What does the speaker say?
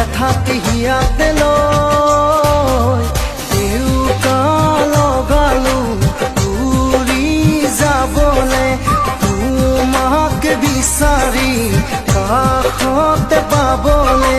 হঠাৎ হিয়াতে লৈ উকা লগালো উৰি যাবলে তোমাক বিচাৰি কাষতে পাবলে